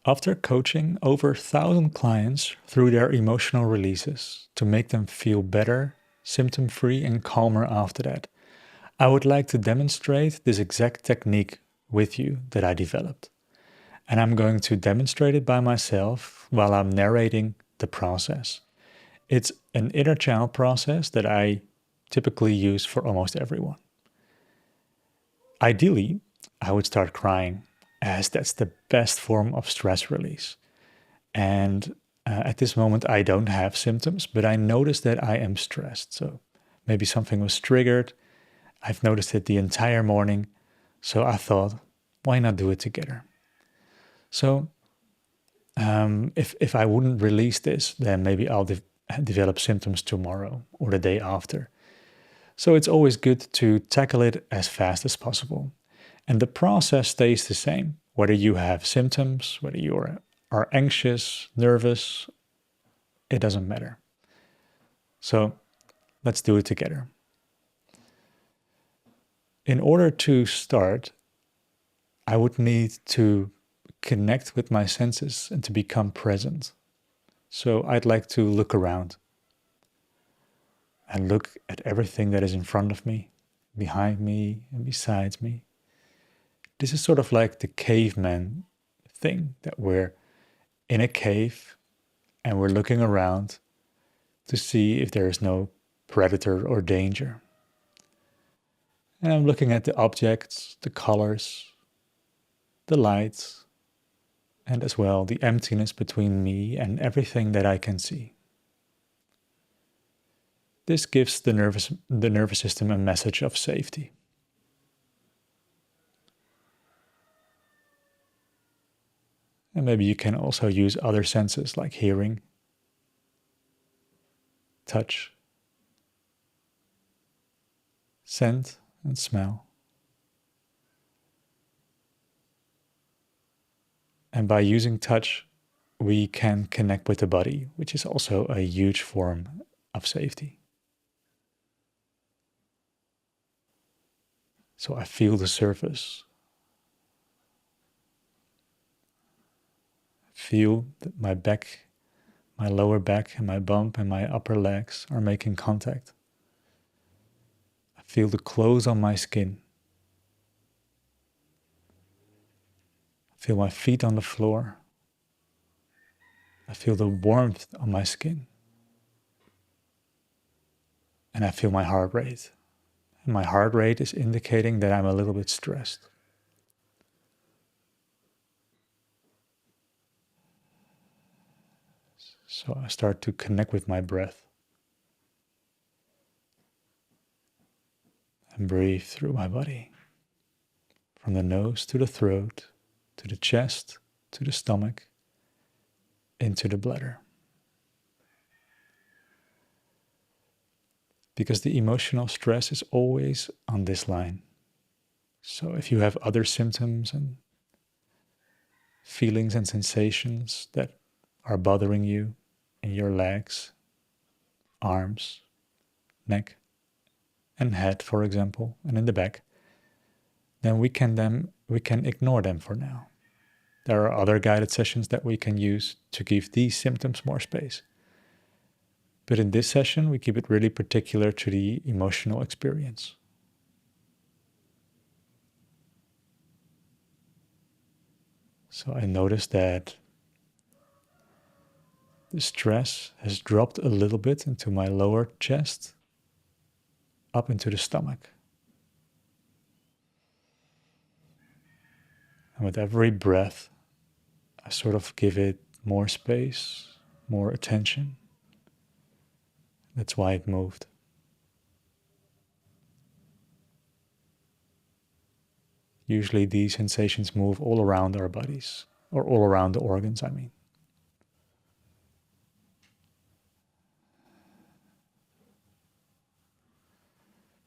After coaching over 1,000 clients through their emotional releases to make them feel better, symptom-free and calmer after that, I would like to demonstrate this exact technique with you that I developed. And I'm going to demonstrate it by myself while I'm narrating the process. It's an inner child process that I typically use for almost everyone. Ideally, I would start crying, as that's the best form of stress release. And at this moment, I don't have symptoms, but I notice that I am stressed. So maybe something was triggered. I've noticed it the entire morning. So I thought, why not do it together? So if I wouldn't release this, then maybe I'll develop symptoms tomorrow or the day after. So it's always good to tackle it as fast as possible. And the process stays the same, whether you have symptoms, whether you are anxious, nervous, it doesn't matter. So let's do it together. In order to start, I would need to connect with my senses and to become present. So I'd like to look around and look at everything that is in front of me, behind me, and besides me. This is sort of like the caveman thing, that we're in a cave and we're looking around to see if there is no predator or danger. And I'm looking at the objects, the colors, the lights, and as well the emptiness between me and everything that I can see. This gives the nervous system a message of safety. And maybe you can also use other senses like hearing, touch, scent, and smell. And by using touch, we can connect with the body, which is also a huge form of safety. So I feel the surface. Feel that my back, my lower back and my bump and my upper legs are making contact. I feel the clothes on my skin. I feel my feet on the floor. I feel the warmth on my skin. And I feel my heart rate. And my heart rate is indicating that I'm a little bit stressed. So I start to connect with my breath and breathe through my body, from the nose to the throat, to the chest, to the stomach, into the bladder. Because the emotional stress is always on this line. So if you have other symptoms and feelings and sensations that are bothering you in your legs, arms, neck, and head, for example, and in the back, then we can ignore them for now. There are other guided sessions that we can use to give these symptoms more space. But in this session, we keep it really particular to the emotional experience. So I noticed that the stress has dropped a little bit into my lower chest, up into the stomach. And with every breath, I sort of give it more space, more attention. That's why it moved. Usually these sensations move all around our bodies, or all around the organs, I mean.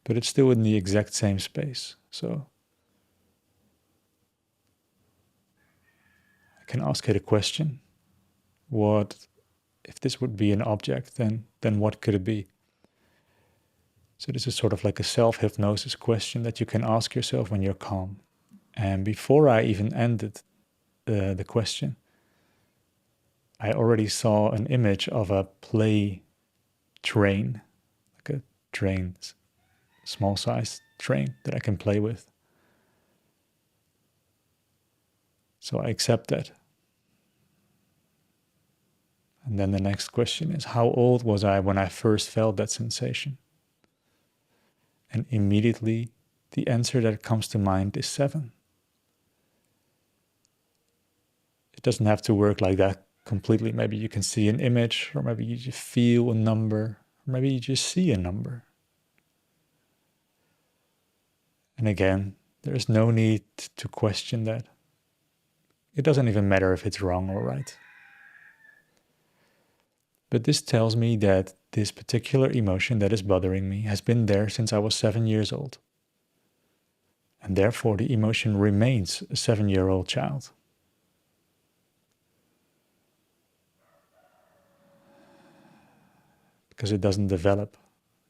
But it's still in the exact same space, so I can ask it a question. What, if this would be an object, then what could it be? So this is sort of like a self-hypnosis question that you can ask yourself when you're calm. And before I even ended the question, I already saw an image of a play train, like a train, small size train that I can play with. So I accept that. And then the next question is, how old was I when I first felt that sensation? And immediately the answer that comes to mind is 7. It doesn't have to work like that completely. Maybe you can see an image, or maybe you just feel a number, or maybe you just see a number. And again, there's no need to question that. It doesn't even matter if it's wrong or right. But this tells me that this particular emotion that is bothering me has been there since I was 7 years old. And therefore the emotion remains a 7-year-old child. Because it doesn't develop.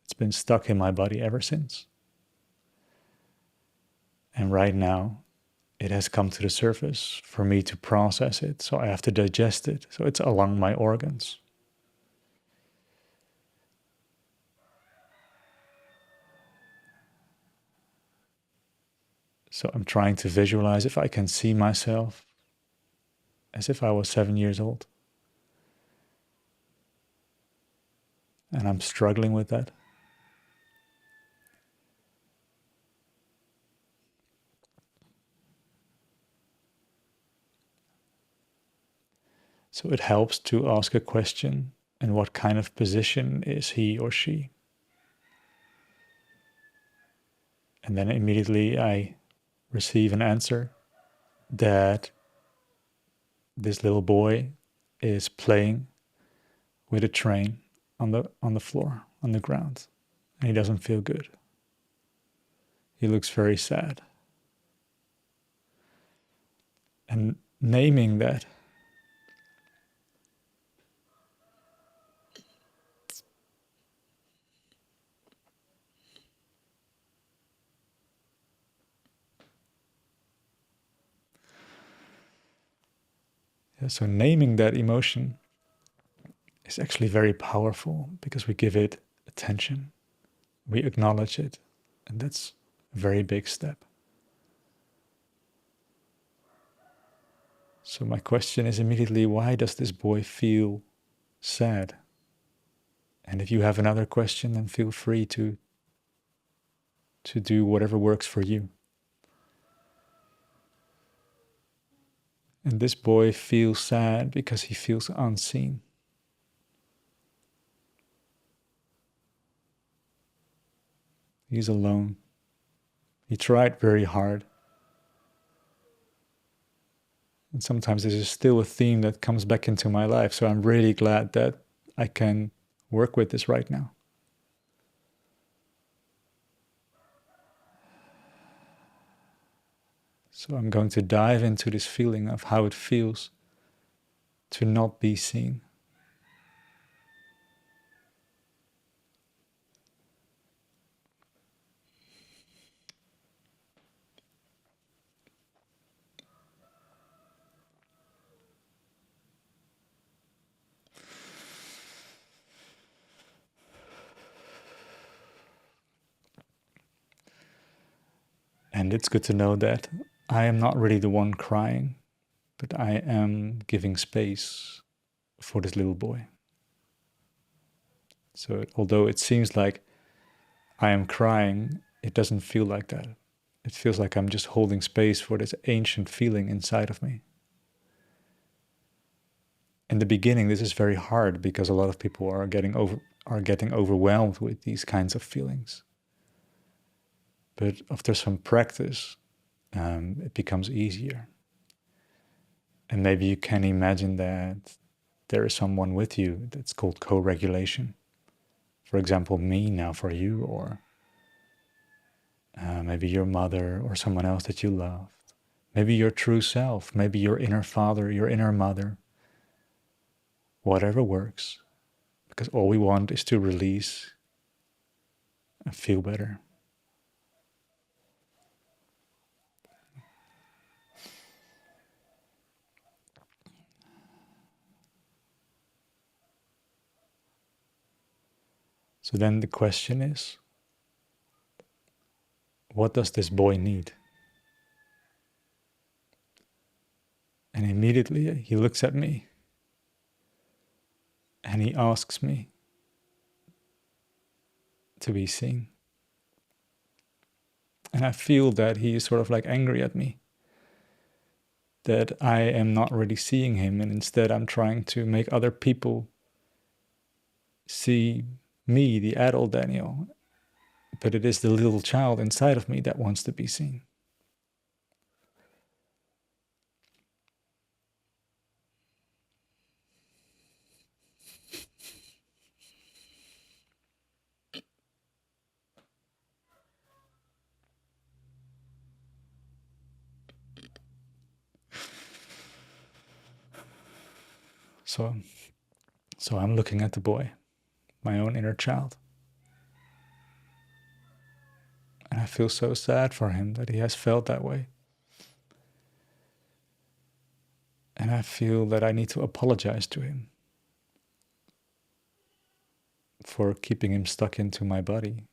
It's been stuck in my body ever since. And right now, it has come to the surface for me to process it. So I have to digest it. So it's along my organs. So I'm trying to visualize if I can see myself as if I was 7 years old. And I'm struggling with that. So it helps to ask a question, and what kind of position is he or she? And then immediately I receive an answer that this little boy is playing with a train on the floor, on the ground, and he doesn't feel good. He looks very sad. And naming that, so naming that emotion is actually very powerful because we give it attention, we acknowledge it, and that's a very big step. So my question is immediately, why does this boy feel sad? And if you have another question, then feel free to do whatever works for you. And this boy feels sad because he feels unseen. He's alone. He tried very hard. And sometimes this is still a theme that comes back into my life. So I'm really glad that I can work with this right now. So I'm going to dive into this feeling of how it feels to not be seen. And it's good to know that I am not really the one crying, but I am giving space for this little boy. So although it seems like I am crying, it doesn't feel like that. It feels like I'm just holding space for this ancient feeling inside of me. In the beginning, this is very hard because a lot of people are getting overwhelmed with these kinds of feelings. But after some practice, it becomes easier. And maybe you can imagine that there is someone with you that's called co-regulation. For example, me now for you, or maybe your mother or someone else that you loved. Maybe your true self, maybe your inner father, your inner mother. Whatever works. Because all we want is to release and feel better. So then the question is, what does this boy need? And immediately he looks at me and he asks me to be seen. And I feel that he is sort of like angry at me, that I am not really seeing him, and instead I'm trying to make other people see me, the adult Daniel. But it is the little child inside of me that wants to be seen. So I'm looking at the boy, my own inner child. And I feel so sad for him that he has felt that way. And I feel that I need to apologize to him for keeping him stuck into my body.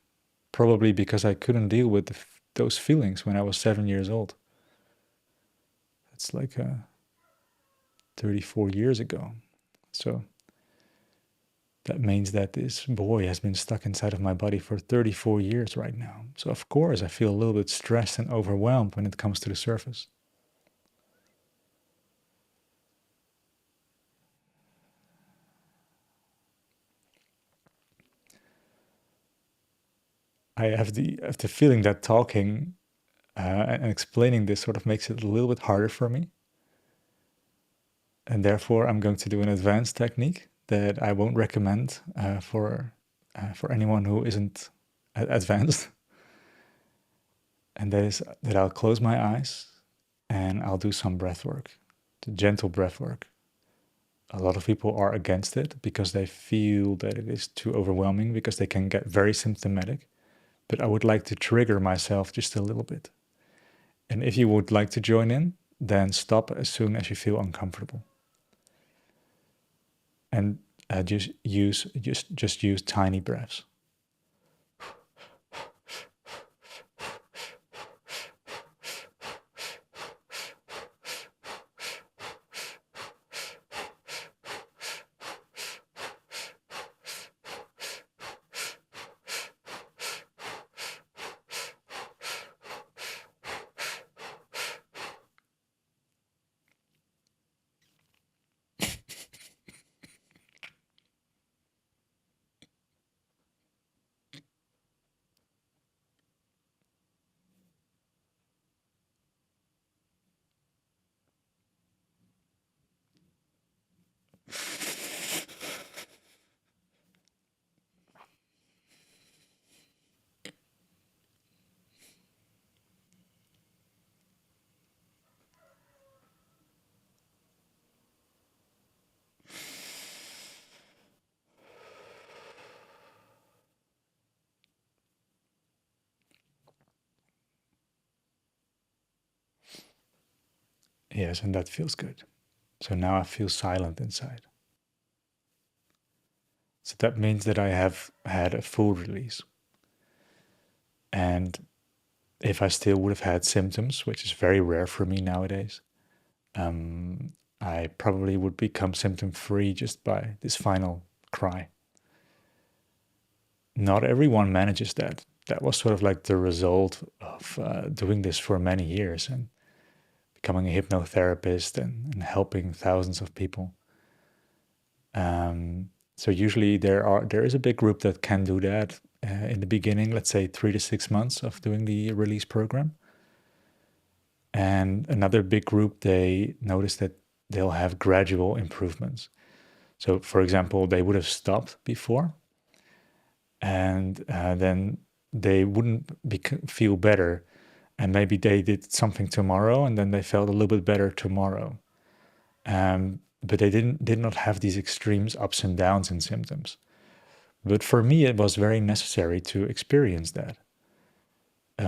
Probably because I couldn't deal with those feelings when I was 7 years old. That's like 34 years ago. So that means that this boy has been stuck inside of my body for 34 years right now. So of course I feel a little bit stressed and overwhelmed when it comes to the surface. I have the feeling that talking and explaining this sort of makes it a little bit harder for me. And therefore I'm going to do an advanced technique that I won't recommend for anyone who isn't advanced. And that is that I'll close my eyes and I'll do some breath work, the gentle breath work. A lot of people are against it because they feel that it is too overwhelming, because they can get very symptomatic. But I would like to trigger myself just a little bit. And if you would like to join in, then stop as soon as you feel uncomfortable. And just use tiny breaths. Yes, and that feels good. So now I feel silent inside. So that means that I have had a full release. And if I still would have had symptoms, which is very rare for me nowadays, I probably would become symptom free just by this final cry. Not everyone manages that. That was sort of like the result of doing this for many years and becoming a hypnotherapist and helping thousands of people. So usually there is a big group that can do that in the beginning, let's say 3 to 6 months of doing the release program. And another big group, they notice that they'll have gradual improvements. So for example, they would have stopped before, and then they wouldn't feel better, and maybe they did something tomorrow and then they felt a little bit better tomorrow. But they did not have these extremes, ups and downs in symptoms. But for me, it was very necessary to experience that,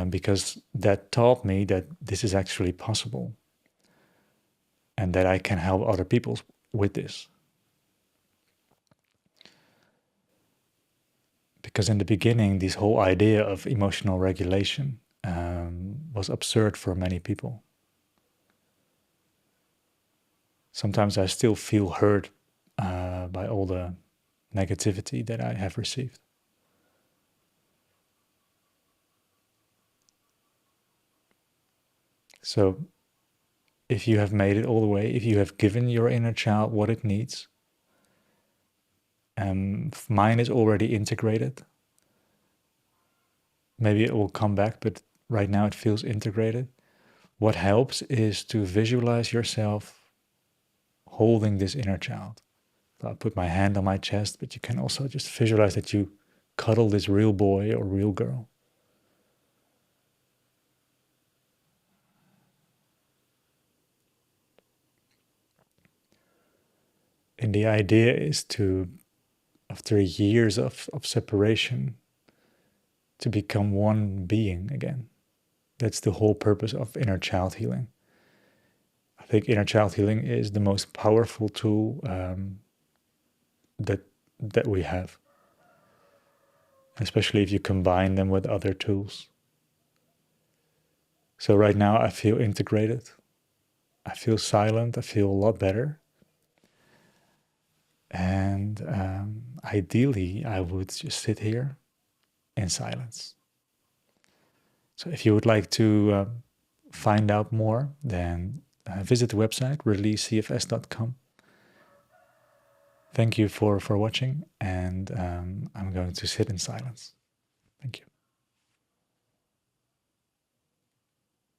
because that taught me that this is actually possible and that I can help other people with this. Because in the beginning, this whole idea of emotional regulation was absurd for many people. Sometimes I still feel hurt by all the negativity that I have received. So if you have made it all the way, if you have given your inner child what it needs, mine is already integrated. Maybe it will come back, but right now it feels integrated. What helps is to visualize yourself holding this inner child. I'll put my hand on my chest, but you can also just visualize that you cuddle this real boy or real girl. And the idea is to, after years of separation, to become one being again. That's the whole purpose of inner child healing. I think inner child healing is the most powerful tool that we have, especially if you combine them with other tools. So right now I feel integrated. I feel silent. I feel a lot better. And ideally, I would just sit here in silence. So if you would like to find out more, then visit the website, releasecfs.com. Thank you for watching, and I'm going to sit in silence. Thank you.